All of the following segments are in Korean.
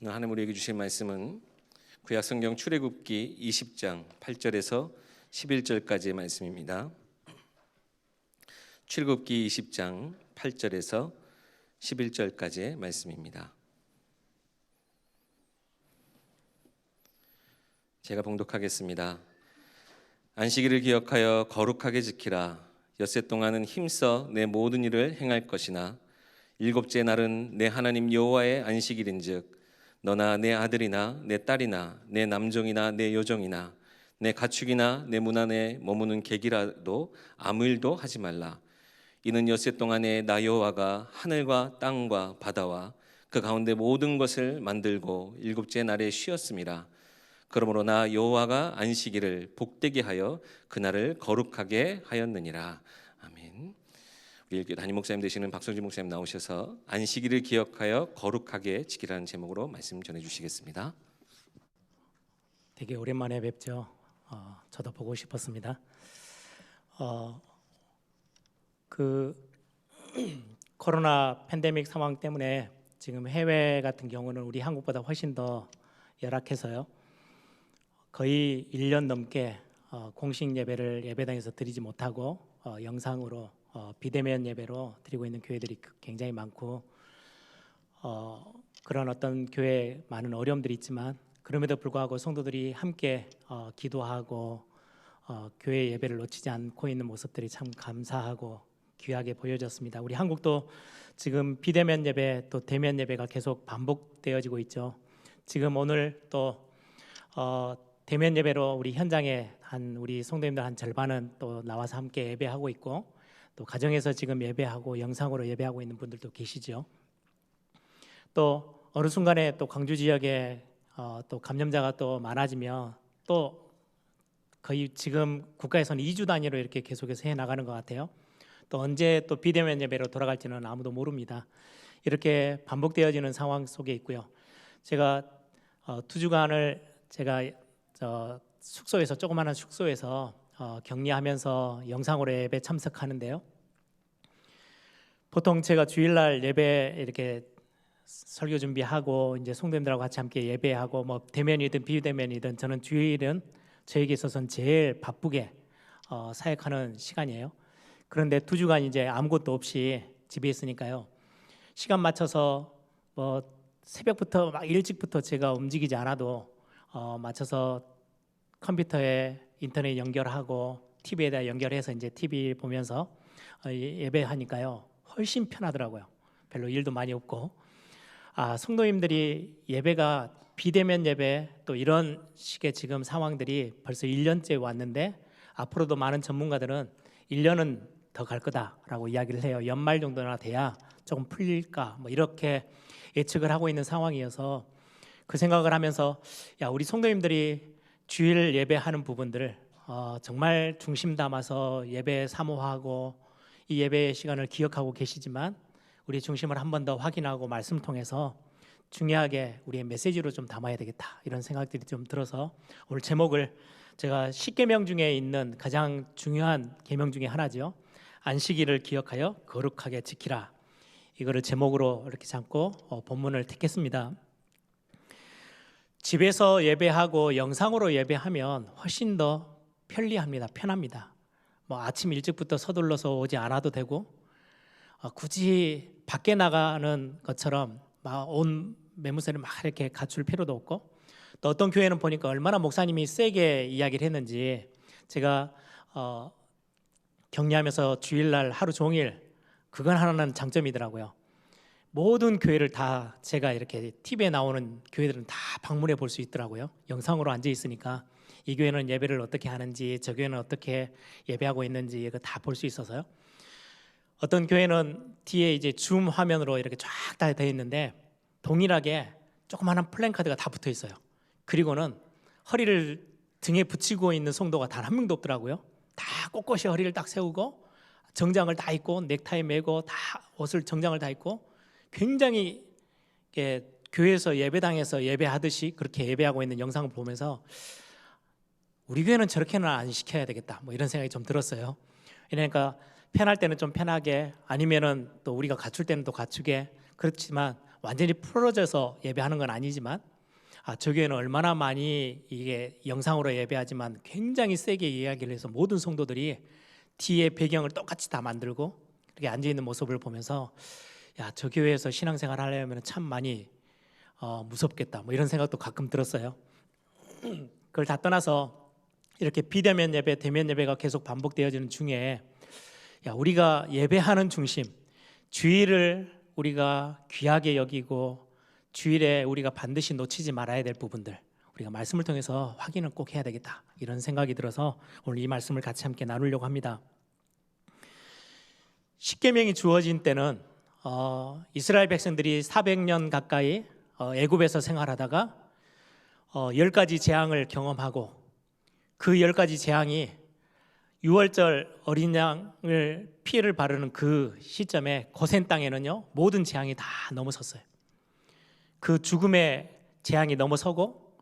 오늘 하나님 우리에게 주신 말씀은 구약성경 출애굽기 20장 8절에서 11절까지의 말씀입니다. 출애굽기 20장 8절에서 11절까지의 말씀입니다. 제가 봉독하겠습니다. 안식일을 기억하여 거룩하게 지키라. 엿새 동안은 힘써 내 모든 일을 행할 것이나 일곱째 날은 내 하나님 여호와의 안식일인즉 너나 내 아들이나 내 딸이나 내 남종이나 내 여종이나 내 가축이나 내 문 안에 머무는 객이라도 아무 일도 하지 말라. 이는 엿새 동안에 나 여호와가 하늘과 땅과 바다와 그 가운데 모든 것을 만들고 일곱째 날에 쉬었음이라. 그러므로 나 여호와가 안식일을 복되게 하여 그날을 거룩하게 하였느니라. 아멘. 우리 교회 담임 목사님 되시는 박성진 목사님 나오셔서 안식일을 기억하여 거룩하게 지키라는 제목으로 말씀 전해주시겠습니다. 되게 오랜만에 뵙죠. 저도 보고 싶었습니다. 코로나 팬데믹 상황 때문에 지금 해외 같은 경우는 우리 한국보다 훨씬 더 열악해서요. 거의 1년 넘게 공식 예배를 예배당에서 드리지 못하고 영상으로 비대면 예배로 드리고 있는 교회들이 굉장히 많고 그런 어떤 교회에 많은 어려움들이 있지만 그럼에도 불구하고 성도들이 함께 기도하고 교회 예배를 놓치지 않고 있는 모습들이 참 감사하고 귀하게 보여졌습니다. 우리 한국도 지금 비대면 예배 또 대면 예배가 계속 반복되어지고 있죠. 지금 오늘 또 대면 예배로 우리 현장에 우리 성도님들 한 절반은 또 나와서 함께 예배하고 있고 또 가정에서 지금 예배하고 영상으로 예배하고 있는 분들도 계시죠. 또 어느 순간에 또 광주 지역에 또 감염자가 또 많아지면 또 거의 지금 국가에서는 2주 단위로 이렇게 계속해서 해 나가는 것 같아요. 또 언제 또 비대면 예배로 돌아갈지는 아무도 모릅니다. 이렇게 반복되어지는 상황 속에 있고요. 제가 2주간을 제가 숙소에서 조그마한 숙소에서 격리하면서 영상으로 예배 참석하는데요. 보통 제가 주일날 예배 이렇게 설교 준비하고 이제 성도님들하고 같이 함께 예배하고 뭐 대면이든 비대면이든 저는 주일은 저에게 있어서는 제일 바쁘게 사역하는 시간이에요. 그런데 2주간 이제 아무것도 없이 집에 있으니까요. 시간 맞춰서 뭐 새벽부터 막 일찍부터 제가 움직이지 않아도 맞춰서 컴퓨터에 인터넷 연결하고 TV에다 연결해서 이제 TV 보면서 예배하니까요 훨씬 편하더라고요. 별로 일도 많이 없고 성도님들이 예배가 비대면 예배 또 이런 식의 지금 상황들이 벌써 1년째 왔는데 앞으로도 많은 전문가들은 1년은 더 갈 거다라고 이야기를 해요. 연말 정도나 돼야 조금 풀릴까 뭐 이렇게 예측을 하고 있는 상황이어서 그 생각을 하면서 우리 성도님들이 주일 예배하는 부분들을 정말 중심 담아서 예배 사모하고 이 예배의 시간을 기억하고 계시지만 우리 중심을 한 번 더 확인하고 말씀 통해서 중요하게 우리의 메시지로 좀 담아야 되겠다 이런 생각들이 좀 들어서 오늘 제목을 제가 10계명 중에 있는 가장 중요한 계명 중에 하나죠. 안식일을 기억하여 거룩하게 지키라. 이거를 제목으로 이렇게 잡고 본문을 택했습니다. 집에서 예배하고 영상으로 예배하면 훨씬 더 편리합니다. 편합니다. 뭐 아침 일찍부터 서둘러서 오지 않아도 되고 굳이 밖에 나가는 것처럼 막 온 매무새를 막 이렇게 갖출 필요도 없고 또 어떤 교회는 보니까 얼마나 목사님이 세게 이야기를 했는지 제가 격리하면서 주일날 하루 종일 그건 하나는 장점이더라고요. 모든 교회를 다 제가 이렇게 TV에 나오는 교회들은 다 방문해 볼 수 있더라고요. 영상으로 앉아 있으니까 이 교회는 예배를 어떻게 하는지 저 교회는 어떻게 예배하고 있는지 이거 다 볼 수 있어서요. 어떤 교회는 뒤에 이제 줌 화면으로 이렇게 쫙 다 되어 있는데 동일하게 조그마한 플랜카드가 다 붙어 있어요. 그리고는 허리를 등에 붙이고 있는 성도가 단 한 명도 없더라고요. 다 꼿꼿이 허리를 딱 세우고 정장을 다 입고 넥타이 매고 다 옷을 정장을 다 입고 굉장히 교회에서 예배당에서 예배하듯이 그렇게 예배하고 있는 영상을 보면서 우리 교회는 저렇게는 안 시켜야 되겠다 뭐 이런 생각이 좀 들었어요. 그러니까 편할 때는 좀 편하게 아니면은 또 우리가 갖출 때는 또 갖추게 그렇지만 완전히 풀어져서 예배하는 건 아니지만 저 교회는 얼마나 많이 이게 영상으로 예배하지만 굉장히 세게 이야기를 해서 모든 성도들이 뒤에 배경을 똑같이 다 만들고 이렇게 앉아있는 모습을 보면서 저 교회에서 신앙생활 하려면 참 많이 무섭겠다 뭐 이런 생각도 가끔 들었어요. 그걸 다 떠나서 이렇게 비대면 예배, 대면 예배가 계속 반복되어지는 중에 우리가 예배하는 중심, 주일을 우리가 귀하게 여기고 주일에 우리가 반드시 놓치지 말아야 될 부분들 우리가 말씀을 통해서 확인을 꼭 해야 되겠다 이런 생각이 들어서 오늘 이 말씀을 같이 함께 나누려고 합니다. 십계명이 주어진 때는 이스라엘 백성들이 400년 가까이 애굽에서 생활하다가 10가지 재앙을 경험하고 그 10가지 재앙이 유월절 어린 양을 피해를 바르는 그 시점에 고센 땅에는요 모든 재앙이 다 넘어섰어요. 그 죽음의 재앙이 넘어서고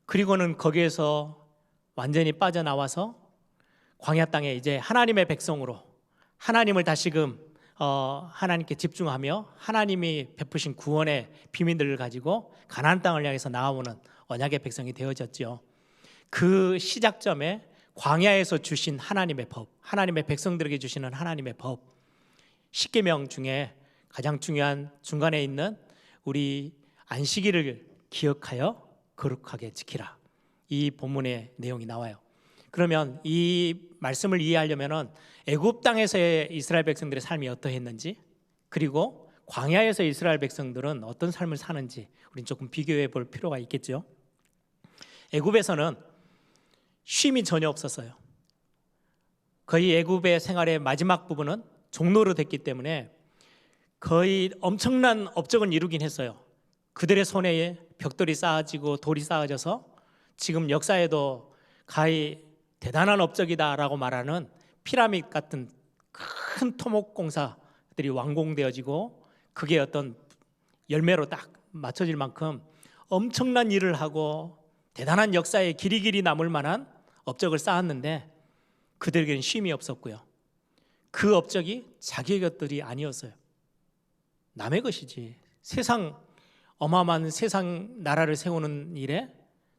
그리고는 거기에서 완전히 빠져나와서 광야 땅에 이제 하나님의 백성으로 하나님을 다시금 하나님께 집중하며 하나님이 베푸신 구원의 비밀들을 가지고 가나안 땅을 향해서 나아오는 언약의 백성이 되어졌죠. 그 시작점에 광야에서 주신 하나님의 법, 하나님의 백성들에게 주시는 하나님의 법, 십계명 중에 가장 중요한 중간에 있는 우리 안식일을 기억하여 거룩하게 지키라. 이 본문의 내용이 나와요. 그러면 이 말씀을 이해하려면은 애굽 땅에서의 이스라엘 백성들의 삶이 어떠했는지 그리고 광야에서 이스라엘 백성들은 어떤 삶을 사는지 우린 조금 비교해 볼 필요가 있겠죠. 애굽에서는 쉼이 전혀 없었어요. 거의 애굽의 생활의 마지막 부분은 종로로 됐기 때문에 거의 엄청난 업적을 이루긴 했어요. 그들의 손에 벽돌이 쌓아지고 돌이 쌓아져서 지금 역사에도 가히 대단한 업적이다라고 말하는 피라미드 같은 큰 토목 공사들이 완공되어지고 그게 어떤 열매로 딱 맞춰질 만큼 엄청난 일을 하고 대단한 역사에 길이 남을 만한 업적을 쌓았는데 그들에게는 쉼이 없었고요. 그 업적이 자기의 것들이 아니었어요. 남의 것이지. 어마어마한 세상 나라를 세우는 일에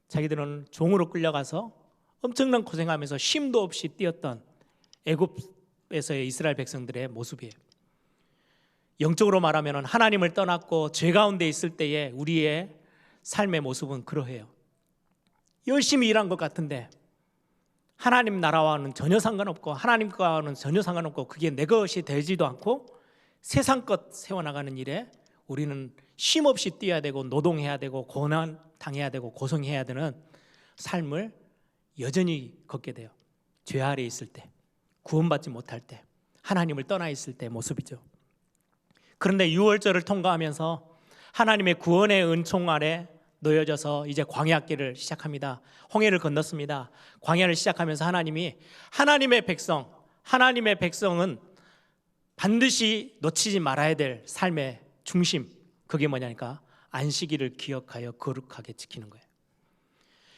자기들은 종으로 끌려가서 엄청난 고생하면서 쉼도 없이 뛰었던 애굽에서의 이스라엘 백성들의 모습이에요. 영적으로 말하면 하나님을 떠났고 죄 가운데 있을 때의 우리의 삶의 모습은 그러해요. 열심히 일한 것 같은데 하나님 나라와는 전혀 상관없고 하나님과는 전혀 상관없고 그게 내 것이 되지도 않고 세상 것 세워나가는 일에 우리는 쉼없이 뛰어야 되고 노동해야 되고 고난 당해야 되고 고생해야 되는 삶을 여전히 걷게 돼요. 죄 아래 있을 때, 구원받지 못할 때, 하나님을 떠나 있을 때 모습이죠. 그런데 유월절을 통과하면서 하나님의 구원의 은총 아래 놓여져서 이제 광야길을 시작합니다. 홍해를 건넜습니다. 광야를 시작하면서 하나님이 하나님의 백성은 반드시 놓치지 말아야 될 삶의 중심, 그게 뭐냐니까 안식일을 기억하여 거룩하게 지키는 거예요.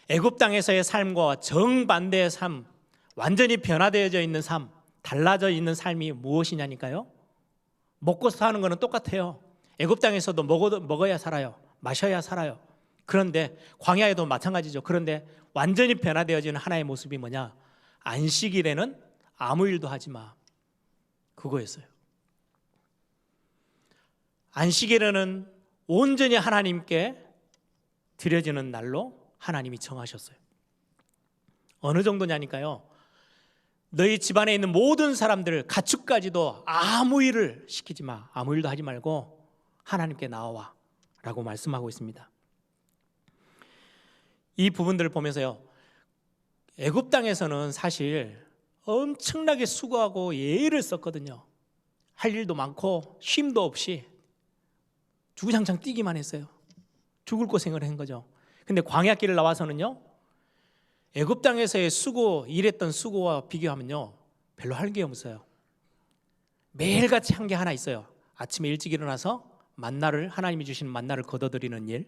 애굽 땅에서의 삶과 정반대의 삶, 완전히 변화되어져 있는 삶, 달라져 있는 삶이 무엇이냐니까요. 먹고 사는 거는 똑같아요. 애굽 땅에서도 먹어야 살아요. 마셔야 살아요. 그런데 광야에도 마찬가지죠. 그런데 완전히 변화되어지는 하나의 모습이 뭐냐? 안식일에는 아무 일도 하지 마. 그거였어요. 안식일에는 온전히 하나님께 드려지는 날로 하나님이 정하셨어요. 어느 정도냐니까요. 너희 집안에 있는 모든 사람들, 가축까지도 아무 일을 시키지 마. 아무 일도 하지 말고 하나님께 나와 라고 말씀하고 있습니다. 이 부분들을 보면서요, 애굽 땅에서는 사실 엄청나게 수고하고 예의를 썼거든요. 할 일도 많고 쉼도 없이 주구장창 뛰기만 했어요. 죽을 고생을 한 거죠. 근데 광야길을 나와서는요, 애굽 땅에서의 일했던 수고와 비교하면요 별로 할 게 없어요. 매일같이 한 게 하나 있어요. 아침에 일찍 일어나서 하나님이 주시는 만나를 거둬들이는 일,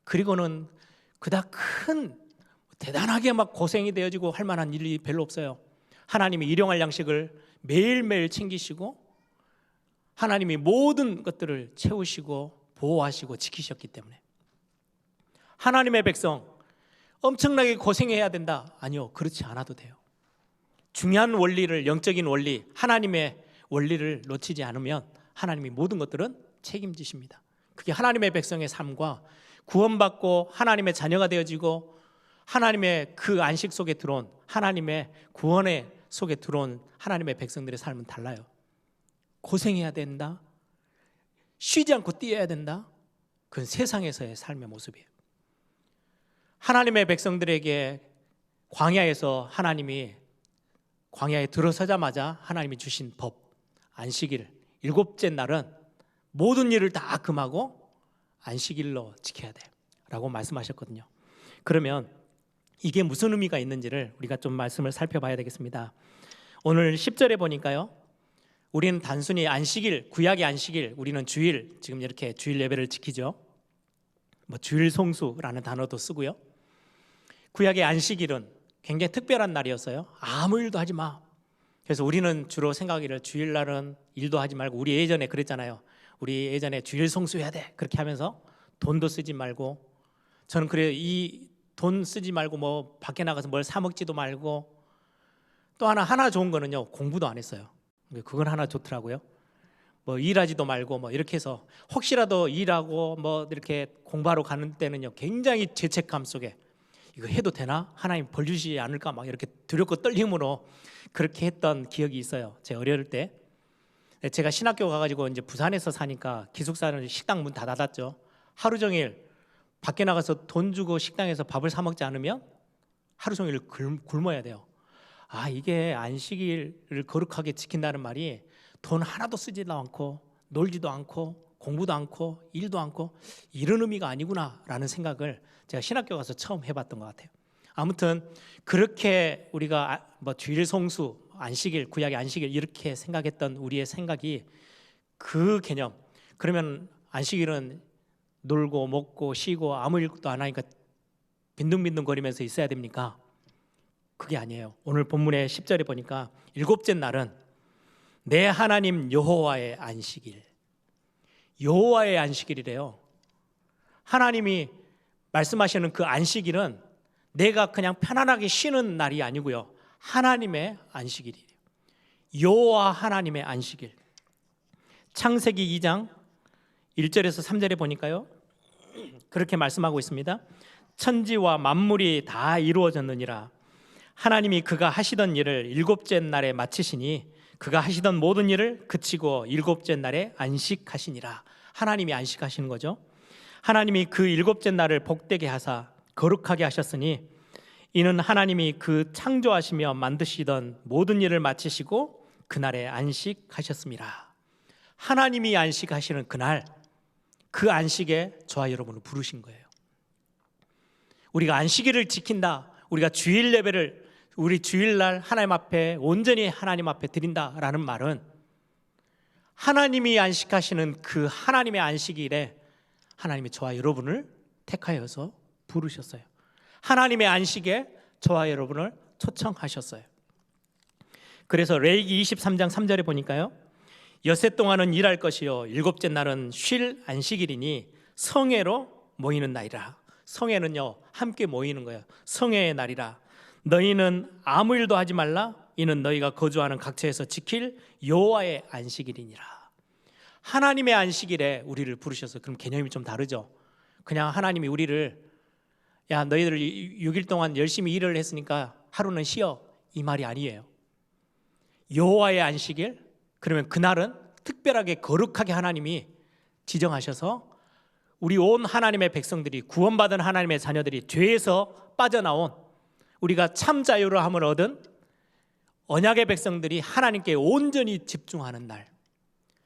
그리고는 그닥 큰 대단하게 막 고생이 되어지고 할 만한 일이 별로 없어요. 하나님이 일용할 양식을 매일매일 챙기시고 하나님이 모든 것들을 채우시고 보호하시고 지키셨기 때문에. 하나님의 백성 엄청나게 고생해야 된다? 아니요, 그렇지 않아도 돼요. 중요한 원리를, 영적인 원리, 하나님의 원리를 놓치지 않으면 하나님이 모든 것들은 책임지십니다. 그게 하나님의 백성의 삶과 구원받고 하나님의 자녀가 되어지고 하나님의 그 안식 속에 들어온, 하나님의 구원의 속에 들어온 하나님의 백성들의 삶은 달라요. 고생해야 된다, 쉬지 않고 뛰어야 된다, 그건 세상에서의 삶의 모습이에요. 하나님의 백성들에게 광야에서 하나님이 광야에 들어서자마자 하나님이 주신 법, 안식일, 일곱째 날은 모든 일을 다 금하고 안식일로 지켜야 돼 라고 말씀하셨거든요. 그러면 이게 무슨 의미가 있는지를 우리가 좀 말씀을 살펴봐야 되겠습니다. 오늘 10절에 보니까요, 우리는 단순히 안식일, 구약의 안식일, 우리는 주일, 지금 이렇게 주일 예배를 지키죠. 주일 송수라는 단어도 쓰고요. 구약의 안식일은 굉장히 특별한 날이었어요. 아무 일도 하지 마. 그래서 우리는 주로 생각하기를 주일날은 일도 하지 말고, 우리 예전에 그랬잖아요. 우리 예전에 주일 송수해야 돼 그렇게 하면서 돈도 쓰지 말고, 저는 그래요. 이 돈 쓰지 말고 밖에 나가서 뭘 사 먹지도 말고, 또 하나 좋은 거는요, 공부도 안 했어요. 그건 하나 좋더라고요. 일하지도 말고 이렇게 해서 혹시라도 일하고 이렇게 공부하러 가는 때는요, 굉장히 죄책감 속에 이거 해도 되나? 하나님 벌 주시지 않을까? 이렇게 두렵고 떨림으로 그렇게 했던 기억이 있어요. 제 어릴 때. 제가 신학교 가가지고 이제 부산에서 사니까 기숙사는 식당 문 다 닫았죠. 하루 종일 밖에 나가서 돈 주고 식당에서 밥을 사 먹지 않으면 하루 종일 굶어야 돼요. 이게 안식일을 거룩하게 지킨다는 말이 돈 하나도 쓰지도 않고 놀지도 않고 공부도 않고 일도 않고 이런 의미가 아니구나라는 생각을 제가 신학교 가서 처음 해봤던 것 같아요. 아무튼 그렇게 우리가 주일 송수, 안식일, 구약의 안식일 이렇게 생각했던 우리의 생각이 그 개념, 그러면 안식일은 놀고 먹고 쉬고 아무 일도 안 하니까 빈둥빈둥거리면서 있어야 됩니까? 그게 아니에요. 오늘 본문의 10절에 보니까 일곱째 날은 내 하나님 여호와의 안식일, 여호와의 안식일이래요. 하나님이 말씀하시는 그 안식일은 내가 그냥 편안하게 쉬는 날이 아니고요, 하나님의 안식일이에요. 여호와 하나님의 안식일. 창세기 2장 1절에서 3절에 보니까요, 그렇게 말씀하고 있습니다. 천지와 만물이 다 이루어졌느니라. 하나님이 그가 하시던 일을 일곱째 날에 마치시니 그가 하시던 모든 일을 그치고 일곱째 날에 안식하시니라. 하나님이 안식하시는 거죠. 하나님이 그 일곱째 날을 복되게 하사 거룩하게 하셨으니 이는 하나님이 그 창조하시며 만드시던 모든 일을 마치시고 그날에 안식하셨습니다. 하나님이 안식하시는 그날, 그 안식에 저와 여러분을 부르신 거예요. 우리가 안식일을 지킨다, 우리가 주일 예배를 우리 주일날 하나님 앞에 온전히 하나님 앞에 드린다라는 말은 하나님이 안식하시는 그 하나님의 안식일에 하나님이 저와 여러분을 택하여서 부르셨어요. 하나님의 안식에 저와 여러분을 초청하셨어요. 그래서 레위기 23장 3절에 보니까요, 엿새 동안은 일할 것이요 일곱째 날은 쉴 안식일이니 성회로 모이는 날이라. 성회는요, 함께 모이는 거예요. 성회의 날이라. 너희는 아무 일도 하지 말라. 이는 너희가 거주하는 각처에서 지킬 여호와의 안식일이니라. 하나님의 안식일에 우리를 부르셔서, 그럼 개념이 좀 다르죠. 그냥 하나님이 우리를 야 너희들 6일 동안 열심히 일을 했으니까 하루는 쉬어, 이 말이 아니에요. 여호와의 안식일, 그러면 그날은 특별하게 거룩하게 하나님이 지정하셔서 우리 온 하나님의 백성들이, 구원받은 하나님의 자녀들이 죄에서 빠져나온, 우리가 참 자유로함을 얻은 언약의 백성들이 하나님께 온전히 집중하는 날,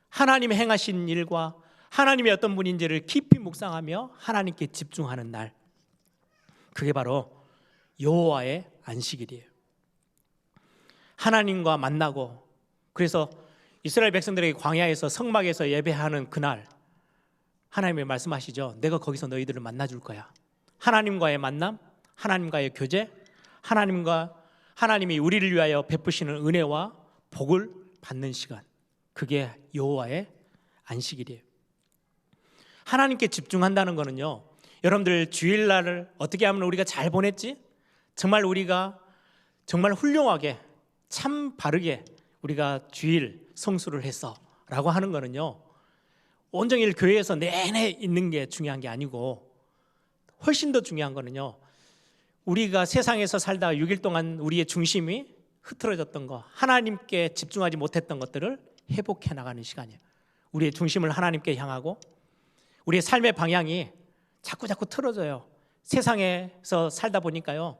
하나님이 행하신 일과 하나님이 어떤 분인지를 깊이 묵상하며 하나님께 집중하는 날, 그게 바로 여호와의 안식일이에요. 하나님과 만나고, 그래서 이스라엘 백성들에게 광야에서 성막에서 예배하는 그날 하나님이 말씀하시죠. 내가 거기서 너희들을 만나줄 거야. 하나님과의 만남, 하나님과의 교제, 하나님이 우리를 위하여 베푸시는 은혜와 복을 받는 시간, 그게 여호와의 안식일이에요. 하나님께 집중한다는 거는요, 여러분들 주일날을 어떻게 하면 우리가 잘 보냈지? 정말 우리가 정말 훌륭하게 참 바르게 우리가 주일 성수를 했어 라고 하는 거는요, 온종일 교회에서 내내 있는 게 중요한 게 아니고 훨씬 더 중요한 거는요, 우리가 세상에서 살다가 6일 동안 우리의 중심이 흐트러졌던 거, 하나님께 집중하지 못했던 것들을 회복해 나가는 시간이에요. 우리의 중심을 하나님께 향하고 우리의 삶의 방향이 자꾸 틀어져요. 세상에서 살다 보니까요,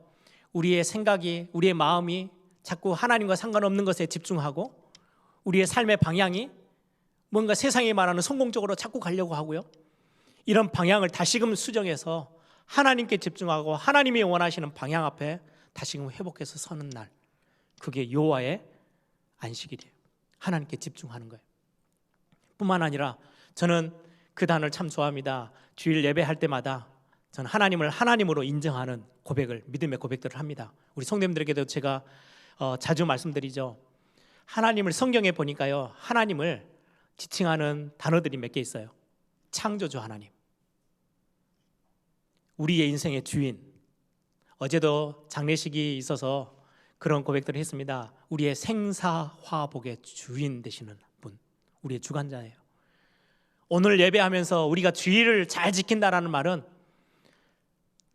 우리의 생각이, 우리의 마음이 자꾸 하나님과 상관없는 것에 집중하고 우리의 삶의 방향이 뭔가 세상이 말하는 성공적으로 자꾸 가려고 하고요, 이런 방향을 다시금 수정해서 하나님께 집중하고 하나님이 원하시는 방향 앞에 다시금 회복해서 서는 날, 그게 여호와의 안식일이에요. 하나님께 집중하는 거예요. 뿐만 아니라 저는 그 단어를 참 좋아합니다. 주일 예배할 때마다 저는 하나님을 하나님으로 인정하는 고백을, 믿음의 고백들을 합니다. 우리 성도님들에게도 제가 자주 말씀드리죠. 하나님을 성경에 보니까요, 하나님을 지칭하는 단어들이 몇 개 있어요. 창조주 하나님, 우리의 인생의 주인. 어제도 장례식이 있어서 그런 고백들을 했습니다. 우리의 생사화복의 주인 되시는 분, 우리의 주관자예요. 오늘 예배하면서 우리가 주일을 잘 지킨다라는 말은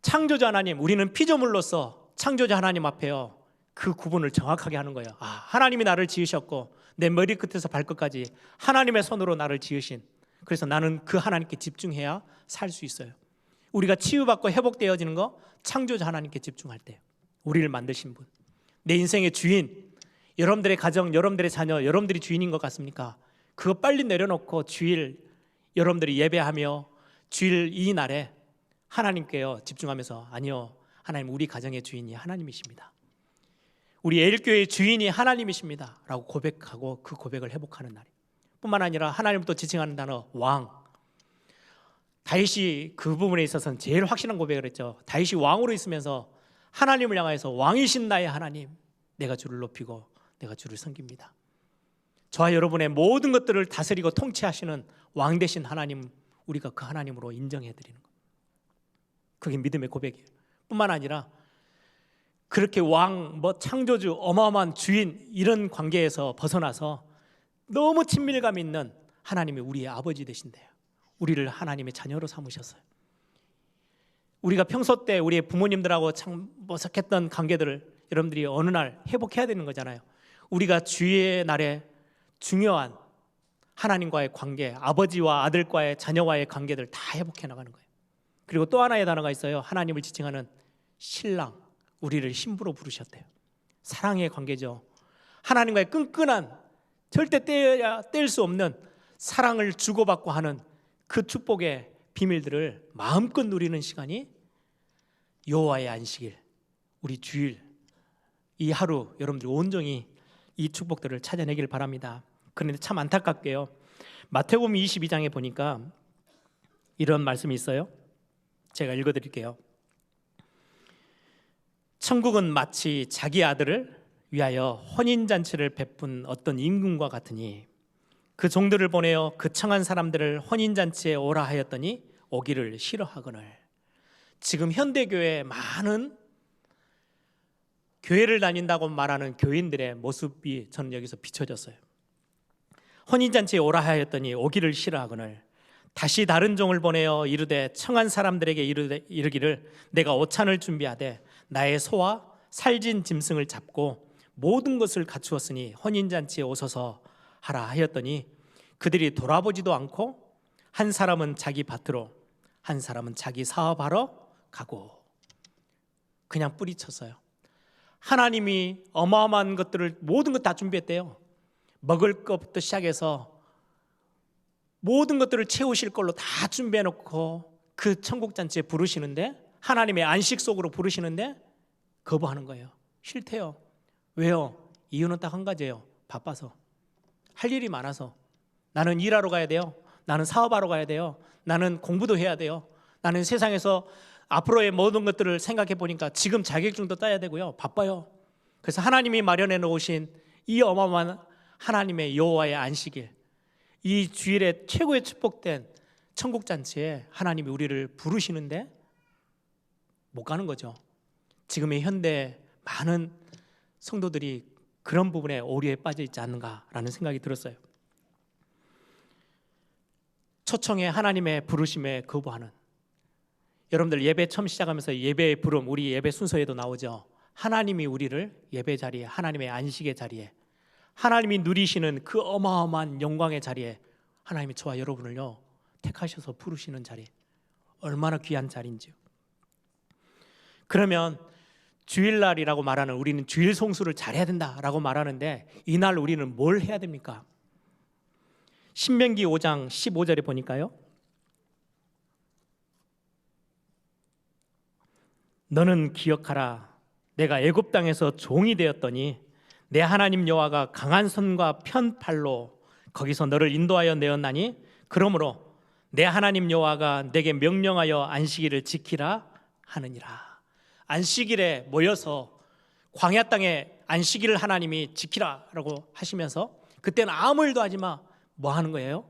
창조주 하나님, 우리는 피조물로서 창조주 하나님 앞에요, 그 구분을 정확하게 하는 거예요. 아, 하나님이 나를 지으셨고 내 머리 끝에서 발끝까지 하나님의 손으로 나를 지으신, 그래서 나는 그 하나님께 집중해야 살 수 있어요. 우리가 치유받고 회복되어지는 거 창조주 하나님께 집중할 때, 우리를 만드신 분, 내 인생의 주인, 여러분들의 가정, 여러분들의 자녀, 여러분들이 주인인 것 같습니까? 그거 빨리 내려놓고 주일 여러분들이 예배하며 주일 이 날에 하나님께요 집중하면서, 아니요, 하나님, 우리 가정의 주인이 하나님이십니다. 우리 에일교회의 주인이 하나님이십니다 라고 고백하고 그 고백을 회복하는 날이에요. 뿐만 아니라 하나님을 또 지칭하는 단어 왕. 다윗이 그 부분에 있어서는 제일 확실한 고백을 했죠. 다윗이 왕으로 있으면서 하나님을 향해서 왕이신 나의 하나님, 내가 주를 높이고 내가 주를 섬깁니다. 저와 여러분의 모든 것들을 다스리고 통치하시는 왕 되신 하나님, 우리가 그 하나님으로 인정해드리는 것, 그게 믿음의 고백이에요. 뿐만 아니라 그렇게 왕, 창조주, 어마어마한 주인, 이런 관계에서 벗어나서 너무 친밀감 있는 하나님이 우리의 아버지 되신대요. 우리를 하나님의 자녀로 삼으셨어요. 우리가 평소 때 우리의 부모님들하고 참 머쓱했던 관계들을 여러분들이 어느 날 회복해야 되는 거잖아요. 우리가 주의 날에 중요한 하나님과의 관계, 아버지와 아들과의, 자녀와의 관계들 다 회복해 나가는 거예요. 그리고 또 하나의 단어가 있어요. 하나님을 지칭하는 신랑, 우리를 신부로 부르셨대요. 사랑의 관계죠. 하나님과의 끈끈한, 절대 뗄 수 없는 사랑을 주고받고 하는 그 축복의 비밀들을 마음껏 누리는 시간이 여호와의 안식일, 우리 주일, 이 하루 여러분들이 온전히 이 축복들을 찾아내길 바랍니다. 그런데 참 안타깝게요, 마태복음 22장에 보니까 이런 말씀이 있어요. 제가 읽어드릴게요. 천국은 마치 자기 아들을 위하여 혼인잔치를 베푼 어떤 임금과 같으니 그 종들을 보내어 그 청한 사람들을 혼인잔치에 오라 하였더니 오기를 싫어하거늘. 지금 현대교회에 많은 교회를 다닌다고 말하는 교인들의 모습이 저는 여기서 비춰졌어요. 혼인잔치에 오라 하였더니 오기를 싫어하거늘 다시 다른 종을 보내어 이르되 청한 사람들에게 이르기를 내가 오찬을 준비하되 나의 소와 살진 짐승을 잡고 모든 것을 갖추었으니 혼인잔치에 오소서 하라 하였더니 그들이 돌아보지도 않고 한 사람은 자기 밭으로 한 사람은 자기 사업하러 가고 그냥 뿌리쳤어요. 하나님이 어마어마한 것들을 모든 것 다 준비했대요. 먹을 것부터 시작해서 모든 것들을 채우실 걸로 다 준비해놓고 그 천국잔치에 부르시는데, 하나님의 안식 속으로 부르시는데 거부하는 거예요. 싫대요. 왜요? 이유는 딱 한 가지예요. 바빠서, 할 일이 많아서. 나는 일하러 가야 돼요. 나는 사업하러 가야 돼요. 나는 공부도 해야 돼요. 나는 세상에서 앞으로의 모든 것들을 생각해 보니까 지금 자격증도 따야 되고요. 바빠요. 그래서 하나님이 마련해 놓으신 이 어마어마한 하나님의 여호와의 안식일, 이 주일에 최고의 축복된 천국 잔치에 하나님이 우리를 부르시는데 못 가는 거죠. 지금의 현대 많은 성도들이 그런 부분에 오류에 빠져 있지 않는가라는 생각이 들었어요. 초청에 하나님의 부르심에 거부하는, 여러분들 예배 처음 시작하면서 예배의 부름, 우리 예배 순서에도 나오죠. 하나님이 우리를 예배 자리에, 하나님의 안식의 자리에, 하나님이 누리시는 그 어마어마한 영광의 자리에 하나님이 저와 여러분을요 택하셔서 부르시는 자리, 얼마나 귀한 자리인지요. 그러면 주일날이라고 말하는, 우리는 주일 송수를 잘해야 된다라고 말하는데, 이날 우리는 뭘 해야 됩니까? 신명기 5장 15절에 보니까요, 너는 기억하라. 내가 애굽 땅에서 종이 되었더니 내 하나님 여호와가 강한 손과 편팔로 거기서 너를 인도하여 내었나니, 그러므로 내 하나님 여호와가 내게 명령하여 안식일을 지키라 하느니라. 안식일에 모여서 광야 땅에 안식일을 하나님이 지키라라고 하시면서, 그때는 아무 일도 하지 마. 뭐 하는 거예요?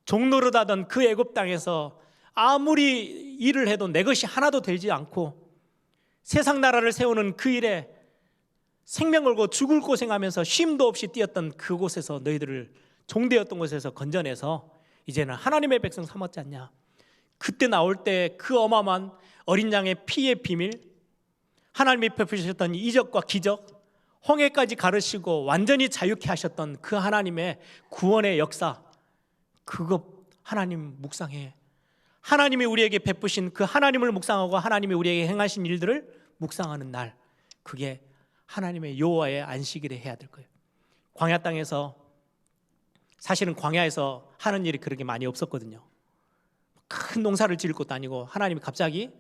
종노릇하던 그 애굽 땅에서 아무리 일을 해도 내 것이 하나도 되지 않고 세상 나라를 세우는 그 일에 생명 걸고 죽을 고생하면서 쉼도 없이 뛰었던 그곳에서, 너희들을 종되었던 곳에서 건져내서 이제는 하나님의 백성 삼았지 않냐. 그때 나올 때 그 어마어마한 어린 양의 피의 비밀, 하나님이 베푸셨던 이적과 기적, 홍해까지 가르시고 완전히 자유케 하셨던 그 하나님의 구원의 역사, 그거 하나님 묵상해. 하나님이 우리에게 베푸신 그 하나님을 묵상하고 하나님이 우리에게 행하신 일들을 묵상하는 날, 그게 하나님의 여호와의 안식일에 해야 될 거예요. 광야 땅에서, 사실은 광야에서 하는 일이 그렇게 많이 없었거든요. 큰 농사를 지을 것도 아니고 하나님이 갑자기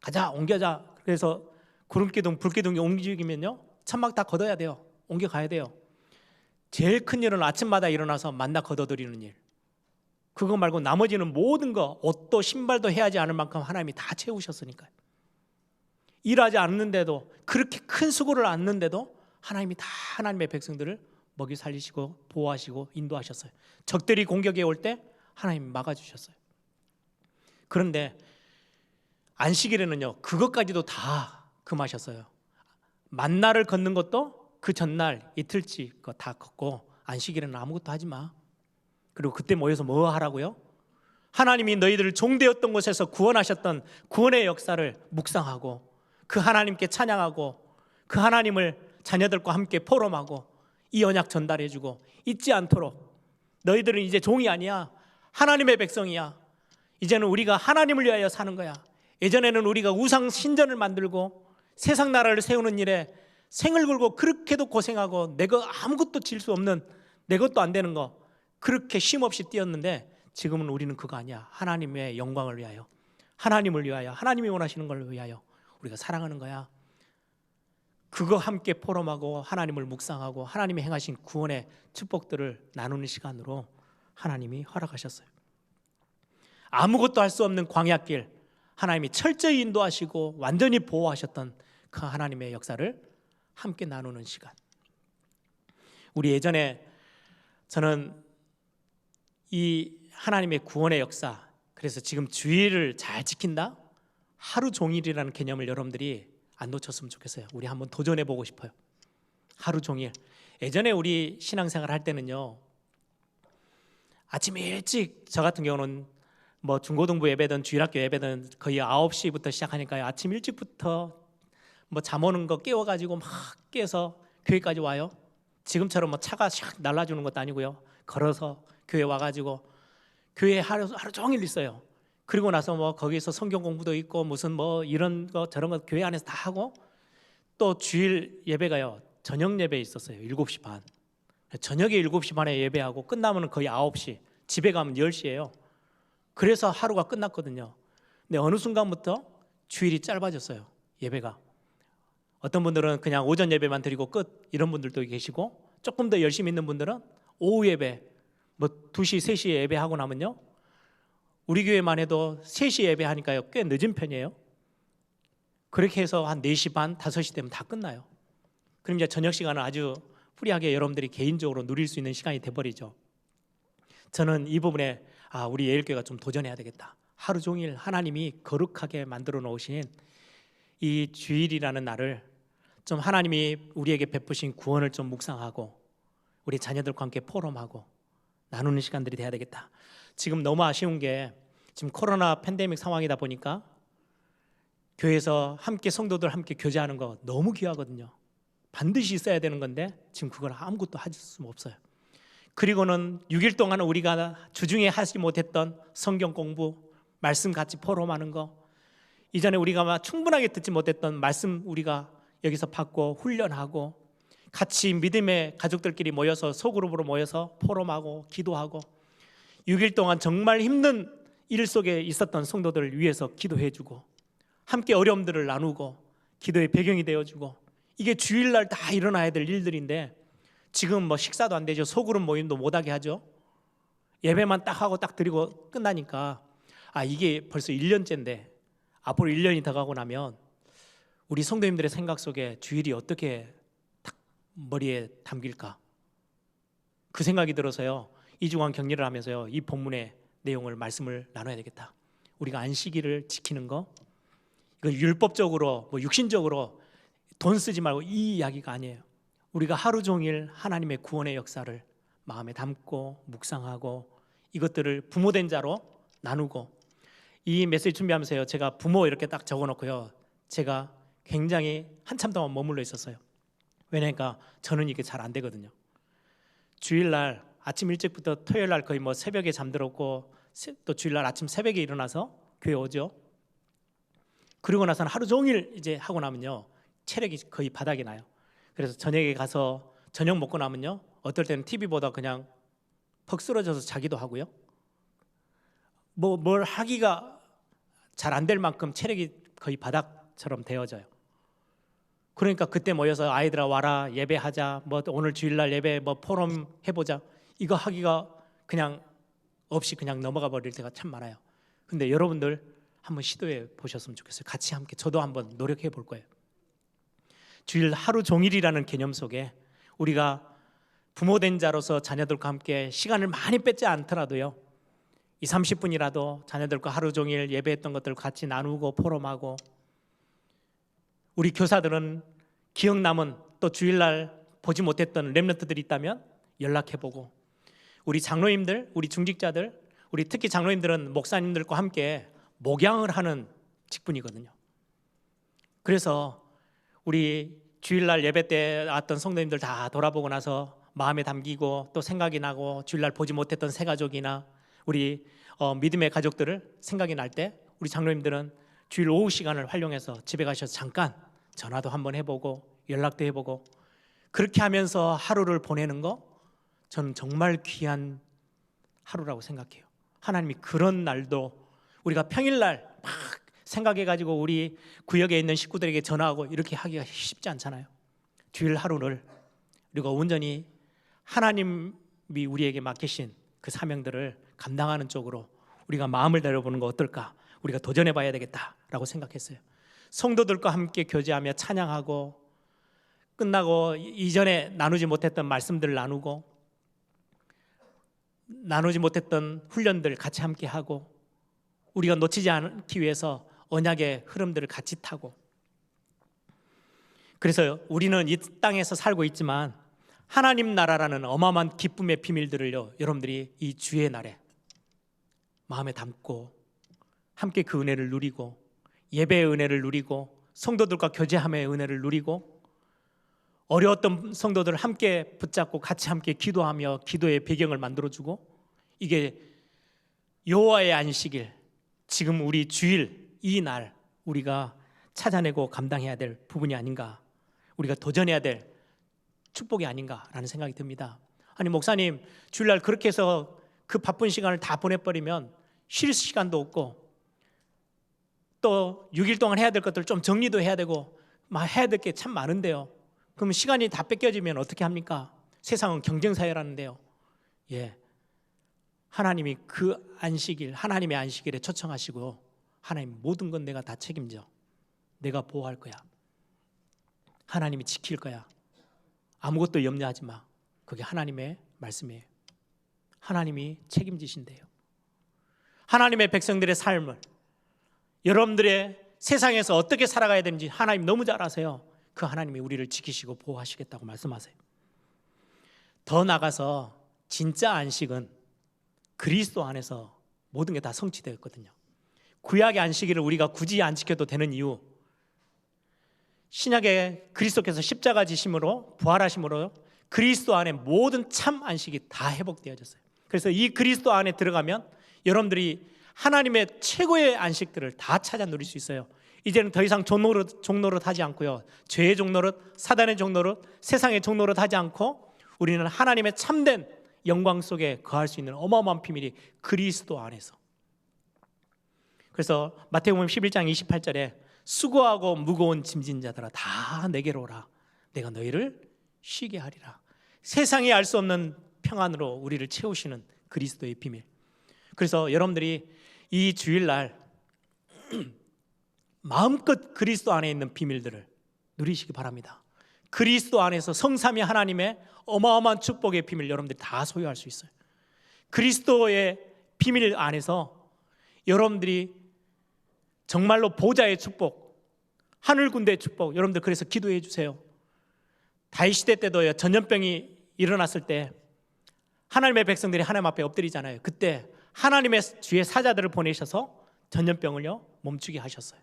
가자, 옮겨자. 그래서 구름기둥, 불기둥이 움직이면요 천막 다 걷어야 돼요. 옮겨가야 돼요. 제일 큰 일은 아침마다 일어나서 만나 걷어들이는 일, 그거 말고 나머지는 모든 거, 옷도 신발도 해야 하지 않을 만큼 하나님이 다 채우셨으니까요. 일하지 않는데도, 그렇게 큰 수고를 안는데도 하나님이 다 하나님의 백성들을 먹이 살리시고 보호하시고 인도하셨어요. 적들이 공격해 올 때 하나님이 막아주셨어요. 그런데 안식일에는요 그것까지도 다 금하셨어요. 만나를 걷는 것도 그 전날 이틀치 거 다 걷고, 안식일에는 아무것도 하지 마. 그리고 그때 모여서 뭐 하라고요? 하나님이 너희들을 종되었던 곳에서 구원하셨던 구원의 역사를 묵상하고, 그 하나님께 찬양하고, 그 하나님을 자녀들과 함께 포럼하고 이 언약 전달해주고, 잊지 않도록 너희들은 이제 종이 아니야, 하나님의 백성이야. 이제는 우리가 하나님을 위하여 사는 거야. 예전에는 우리가 우상 신전을 만들고 세상 나라를 세우는 일에 생을 걸고 그렇게도 고생하고 내 것 아무것도 질 수 없는, 내 것도 안 되는 거 그렇게 쉼없이 뛰었는데, 지금은 우리는 그거 아니야. 하나님의 영광을 위하여, 하나님을 위하여, 하나님이 원하시는 걸 위하여 우리가 살아가는 거야. 그거 함께 포럼하고 하나님을 묵상하고 하나님이 행하신 구원의 축복들을 나누는 시간으로 하나님이 허락하셨어요. 아무것도 할 수 없는 광야길, 하나님이 철저히 인도하시고 완전히 보호하셨던 그 하나님의 역사를 함께 나누는 시간. 우리 예전에 저는 이 하나님의 구원의 역사, 그래서 지금 주일을 잘 지킨다, 하루 종일이라는 개념을 여러분들이 안 놓쳤으면 좋겠어요. 우리 한번 도전해 보고 싶어요. 하루 종일. 예전에 우리 신앙생활 할 때는요 아침 일찍, 저 같은 경우는 뭐 중고등부 예배든 주일학교 예배든 거의 9시부터 시작하니까요, 아침 일찍부터 뭐 잠 오는 거 깨워가지고 막 깨서 교회까지 와요. 지금처럼 뭐 차가 샥 날라주는 것도 아니고요, 걸어서 교회 와가지고 교회 하루 종일 있어요. 그리고 나서 뭐 거기서 성경 공부도 있고 무슨 뭐 이런 거 저런 거 교회 안에서 다 하고, 또 주일 예배가요 저녁 예배 있었어요. 7시 반. 저녁에 7시 반에 예배하고 끝나면 거의 9시, 집에 가면 10시예요. 그래서 하루가 끝났거든요. 근데 어느 순간부터 주일이 짧아졌어요. 예배가. 어떤 분들은 그냥 오전 예배만 드리고 끝, 이런 분들도 계시고, 조금 더 열심히 있는 분들은 오후 예배, 뭐 2시, 3시에 예배하고 나면요, 우리 교회만 해도 3시 예배하니까요 꽤 늦은 편이에요. 그렇게 해서 한 4시 반, 5시 되면 다 끝나요. 그럼 이제 저녁 시간은 아주 프리하게 여러분들이 개인적으로 누릴 수 있는 시간이 돼버리죠. 저는 이 부분에 우리 예일교회가 좀 도전해야 되겠다. 하루 종일 하나님이 거룩하게 만들어 놓으신 이 주일이라는 날을 좀 하나님이 우리에게 베푸신 구원을 좀 묵상하고 우리 자녀들과 함께 포럼하고 나누는 시간들이 돼야 되겠다. 지금 너무 아쉬운 게 지금 코로나 팬데믹 상황이다 보니까 교회에서 함께 성도들 함께 교제하는 거 너무 귀하거든요. 반드시 있어야 되는 건데 지금 그걸 아무것도 할 수 없어요. 그리고는 6일 동안 우리가 주중에 하지 못했던 성경 공부, 말씀 같이 포럼하는 거, 이전에 우리가 충분하게 듣지 못했던 말씀 우리가 여기서 받고 훈련하고 같이 믿음의 가족들끼리 모여서 소그룹으로 모여서 포럼하고 기도하고 6일 동안 정말 힘든 일 속에 있었던 성도들을 위해서 기도해주고 함께 어려움들을 나누고 기도의 배경이 되어주고 이게 주일날 다 일어나야 될 일들인데 지금 뭐 식사도 안 되죠. 소그룹 모임도 못하게 하죠. 예배만 딱 하고 딱 드리고 끝나니까 이게 벌써 1년째인데 앞으로 1년이 더 가고 나면 우리 성도님들의 생각 속에 주일이 어떻게 딱 머리에 담길까? 그 생각이 들어서요. 2주간 격리를 하면서요. 이 본문의 내용을 말씀을 나눠야 되겠다. 우리가 안식일을 지키는 거 이거 율법적으로 육신적으로 돈 쓰지 말고 이 이야기가 아니에요. 우리가 하루 종일 하나님의 구원의 역사를 마음에 담고 묵상하고 이것들을 부모된 자로 나누고 이 메시지 준비하면서요. 제가 부모 이렇게 딱 적어놓고요. 제가 굉장히 한참 동안 머물러 있었어요. 왜냐니까 저는 이게 잘 안 되거든요. 주일날 아침 일찍부터 토요일날 거의 새벽에 잠들었고 또 주일날 아침 새벽에 일어나서 교회 오죠. 그리고 나서는 하루 종일 이제 하고 나면요. 체력이 거의 바닥이 나요. 그래서 저녁에 가서 저녁 먹고 나면요. 어떨 때는 TV보다 그냥 퍽 쓰러져서 자기도 하고요. 뭘 하기가 잘 안 될 만큼 체력이 거의 바닥처럼 되어져요. 그러니까 그때 모여서 아이들아 와라 예배하자 오늘 주일날 예배 포럼 해보자 이거 하기가 그냥 없이 그냥 넘어가 버릴 때가 참 많아요. 근데 여러분들 한번 시도해 보셨으면 좋겠어요. 같이 함께 저도 한번 노력해 볼 거예요. 주일 하루 종일이라는 개념 속에 우리가 부모된 자로서 자녀들과 함께 시간을 많이 뺏지 않더라도요 20-30분이라도 자녀들과 하루 종일 예배했던 것들을 같이 나누고 포럼하고 우리 교사들은 기억 남은 또 주일날 보지 못했던 렘넌트들이 있다면 연락해보고 우리 장로님들, 우리 중직자들, 우리 특히 장로님들은 목사님들과 함께 목양을 하는 직분이거든요. 그래서 우리 주일날 예배 때 왔던 성도님들 다 돌아보고 나서 마음에 담기고 또 생각이 나고 주일날 보지 못했던 새가족이나 우리 믿음의 가족들을 생각이 날 때 우리 장로님들은 주일 오후 시간을 활용해서 집에 가셔서 잠깐 전화도 한번 해보고 연락도 해보고 그렇게 하면서 하루를 보내는 거 저는 정말 귀한 하루라고 생각해요. 하나님이 그런 날도 우리가 평일날 막 생각해가지고 우리 구역에 있는 식구들에게 전화하고 이렇게 하기가 쉽지 않잖아요. 주일 하루를 우리가 온전히 하나님이 우리에게 맡기신 그 사명들을 감당하는 쪽으로 우리가 마음을 다려보는 거 어떨까? 우리가 도전해봐야 되겠다라고 생각했어요. 성도들과 함께 교제하며 찬양하고 끝나고 이전에 나누지 못했던 말씀들을 나누고 나누지 못했던 훈련들 같이 함께 하고 우리가 놓치지 않기 위해서 언약의 흐름들을 같이 타고 그래서 우리는 이 땅에서 살고 있지만 하나님 나라라는 어마어마한 기쁨의 비밀들을요 여러분들이 이 주의 날에 마음에 담고 함께 그 은혜를 누리고 예배의 은혜를 누리고 성도들과 교제함의 은혜를 누리고 어려웠던 성도들을 함께 붙잡고 같이 함께 기도하며 기도의 배경을 만들어주고 이게 여호와의 안식일 지금 우리 주일 이 날 우리가 찾아내고 감당해야 될 부분이 아닌가 우리가 도전해야 될 축복이 아닌가라는 생각이 듭니다. 아니 목사님 주일날 그렇게 해서 그 바쁜 시간을 다 보내버리면 쉴 시간도 없고 또 6일 동안 해야 될 것들 좀 정리도 해야 되고 막 해야 될 게 참 많은데요. 그럼 시간이 다 뺏겨지면 어떻게 합니까? 세상은 경쟁사회라는데요. 예, 하나님이 그 안식일 하나님의 안식일에 초청하시고 하나님 모든 건 내가 다 책임져 내가 보호할 거야 하나님이 지킬 거야 아무것도 염려하지 마 그게 하나님의 말씀이에요. 하나님이 책임지신대요. 하나님의 백성들의 삶을, 여러분들의 세상에서 어떻게 살아가야 되는지 하나님 너무 잘 아세요. 그 하나님이 우리를 지키시고 보호하시겠다고 말씀하세요. 더 나가서 진짜 안식은 그리스도 안에서 모든 게 다 성취되었거든요. 구약의 안식일을 우리가 굳이 안 지켜도 되는 이유, 신약의 그리스도께서 십자가 지심으로 부활하심으로 그리스도 안에 모든 참 안식이 다 회복되어졌어요. 그래서 이 그리스도 안에 들어가면 여러분들이 하나님의 최고의 안식들을 다 찾아 누릴 수 있어요. 이제는 더 이상 종노릇 하지 않고요, 죄의 종노릇, 사단의 종노릇, 세상의 종노릇 하지 않고 우리는 하나님의 참된 영광 속에 거할 수 있는 어마어마한 비밀이 그리스도 안에서. 그래서 마태복음 11장 28절에 수고하고 무거운 짐진 자들아 다 내게로 오라, 내가 너희를 쉬게 하리라. 세상이 알 수 없는 평안으로 우리를 채우시는 그리스도의 비밀. 그래서 여러분들이 이 주일날 마음껏 그리스도 안에 있는 비밀들을 누리시기 바랍니다. 그리스도 안에서 성삼위 하나님의 어마어마한 축복의 비밀 여러분들이 다 소유할 수 있어요. 그리스도의 비밀 안에서 여러분들이 정말로 보좌의 축복, 하늘 군대의 축복, 여러분들 그래서 기도해 주세요. 다윗 시대 때도요, 전염병이 일어났을 때 하나님의 백성들이 하나님 앞에 엎드리잖아요. 그때 하나님의 주의 사자들을 보내셔서 전염병을요 멈추게 하셨어요.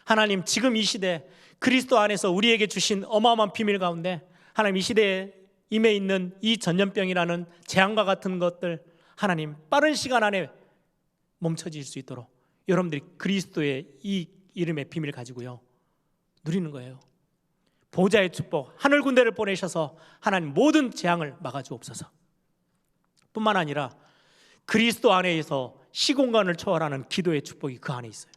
하나님, 지금 이 시대 그리스도 안에서 우리에게 주신 어마어마한 비밀 가운데 하나님, 이 시대에 임해 있는 이 전염병이라는 재앙과 같은 것들 하나님 빠른 시간 안에 멈춰질 수 있도록 여러분들이 그리스도의 이 이름의 비밀 가지고요 누리는 거예요. 보좌의 축복, 하늘 군대를 보내셔서 하나님 모든 재앙을 막아주옵소서. 뿐만 아니라 그리스도 안에서 시공간을 초월하는 기도의 축복이 그 안에 있어요.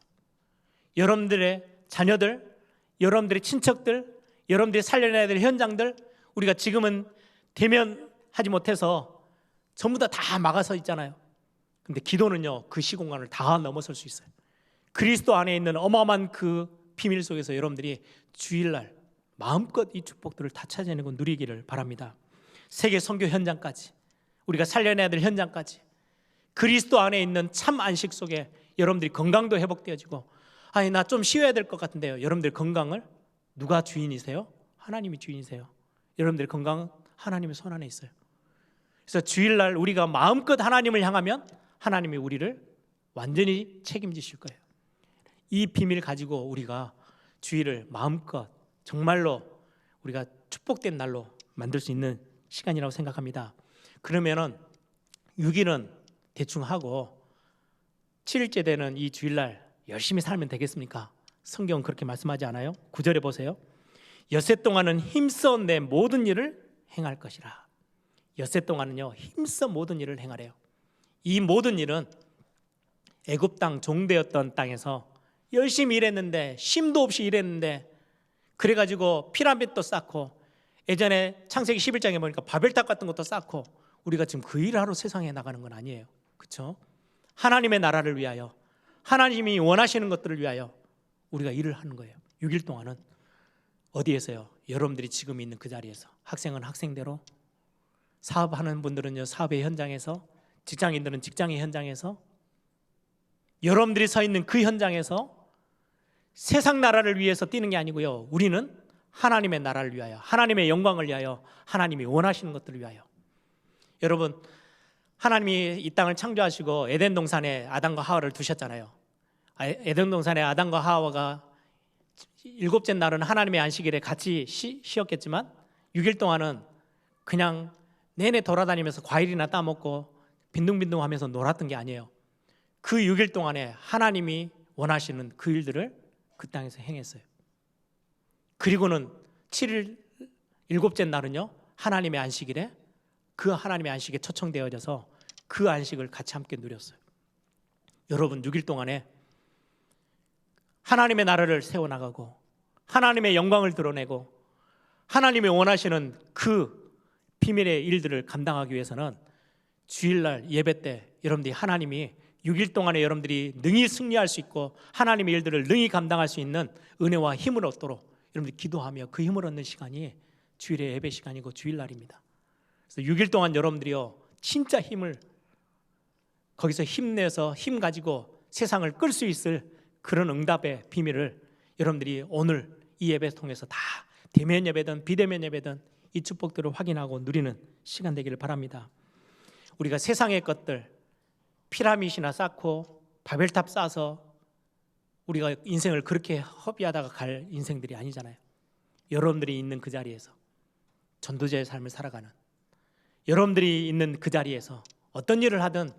여러분들의 자녀들, 여러분들의 친척들, 여러분들이 살려내야 될 현장들, 우리가 지금은 대면하지 못해서 전부 다 막아서 있잖아요. 근데 기도는요 그 시공간을 다 넘어설 수 있어요. 그리스도 안에 있는 어마어마한 그 비밀 속에서 여러분들이 주일날 마음껏 이 축복들을 다 찾아내고 누리기를 바랍니다. 세계 선교 현장까지, 우리가 살려내야 될 현장까지 그리스도 안에 있는 참 안식 속에 여러분들이 건강도 회복되어지고, 아니 나 좀 쉬어야 될 것 같은데요, 여러분들 건강을 누가 주인이세요? 하나님이 주인이세요. 여러분들 건강은 하나님의 손 안에 있어요. 그래서 주일날 우리가 마음껏 하나님을 향하면 하나님이 우리를 완전히 책임지실 거예요. 이 비밀 가지고 우리가 주일을 마음껏 정말로 우리가 축복된 날로 만들 수 있는 시간이라고 생각합니다. 그러면은 6일은 대충 하고 7일째 되는 이 주일날 열심히 살면 되겠습니까? 성경은 그렇게 말씀하지 않아요? 9절에 보세요. 엿새 동안은 힘써 내 모든 일을 행할 것이라. 엿새 동안은요 힘써 모든 일을 행하래요. 이 모든 일은 애굽 땅 종되었던 땅에서 열심히 일했는데, 쉼도 없이 일했는데, 그래가지고 피라밋도 쌓고, 예전에 창세기 11장에 보니까 바벨탑 같은 것도 쌓고, 우리가 지금 그 일을 하러 세상에 나가는 건 아니에요. 그렇죠? 하나님의 나라를 위하여, 하나님이 원하시는 것들을 위하여 우리가 일을 하는 거예요. 6일 동안은 어디에서요? 여러분들이 지금 있는 그 자리에서, 학생은 학생대로, 사업하는 분들은요 사업의 현장에서, 직장인들은 직장의 현장에서, 여러분들이 서 있는 그 현장에서 세상 나라를 위해서 뛰는 게 아니고요, 우리는 하나님의 나라를 위하여, 하나님의 영광을 위하여, 하나님이 원하시는 것들을 위하여. 여러분, 하나님이 이 땅을 창조하시고 에덴 동산에 아담과 하와를 두셨잖아요. 에덴 동산에 아담과 하와가 7째 날은 하나님의 안식일에 같이 쉬었겠지만 6일 동안은 그냥 내내 돌아다니면서 과일이나 따먹고 빈둥빈둥하면서 놀았던 게 아니에요. 그 6일 동안에 하나님이 원하시는 그 일들을 그 땅에서 행했어요. 그리고는 7일 7째 날은요 하나님의 안식일에, 그 하나님의 안식에 초청되어져서 그 안식을 같이 함께 누렸어요. 여러분, 6일 동안에 하나님의 나라를 세워나가고 하나님의 영광을 드러내고 하나님이 원하시는 그 비밀의 일들을 감당하기 위해서는 주일날 예배 때 여러분들이 하나님이 6일 동안에 여러분들이 능히 승리할 수 있고 하나님의 일들을 능히 감당할 수 있는 은혜와 힘을 얻도록 여러분들이 기도하며 그 힘을 얻는 시간이 주일의 예배 시간이고 주일날입니다. 그래서 6일 동안 여러분들이요 진짜 힘을 거기서 힘내서 힘 가지고 세상을 끌 수 있을 그런 응답의 비밀을 여러분들이 오늘 이 예배 통해서 다 대면 예배든 비대면 예배든 이 축복들을 확인하고 누리는 시간 되기를 바랍니다. 우리가 세상의 것들 피라밋이나 쌓고 바벨탑 쌓아서 우리가 인생을 그렇게 허비하다가 갈 인생들이 아니잖아요. 여러분들이 있는 그 자리에서 전도자의 삶을 살아가는, 여러분들이 있는 그 자리에서 어떤 일을 하든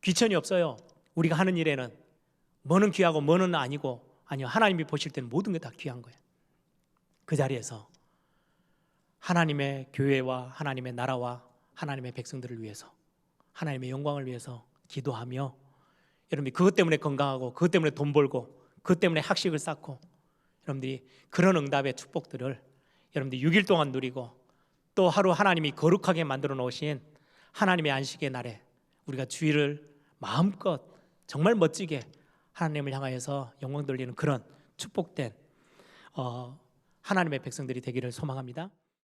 귀천이 없어요. 우리가 하는 일에는 뭐는 귀하고 뭐는 아니고, 아니요, 하나님이 보실 때는 모든 게 다 귀한 거예요. 그 자리에서 하나님의 교회와 하나님의 나라와 하나님의 백성들을 위해서, 하나님의 영광을 위해서 기도하며, 여러분들이 그것 때문에 건강하고 그것 때문에 돈 벌고 그것 때문에 학식을 쌓고, 여러분들이 그런 응답의 축복들을 여러분들이 6일 동안 누리고, 또 하루 하나님이 거룩하게 만들어 놓으신 하나님의 안식의 날에 우리가 주일을 마음껏 정말 멋지게 하나님을 향하여서 영광 돌리는 그런 축복된 하나님의 백성들이 되기를 소망합니다.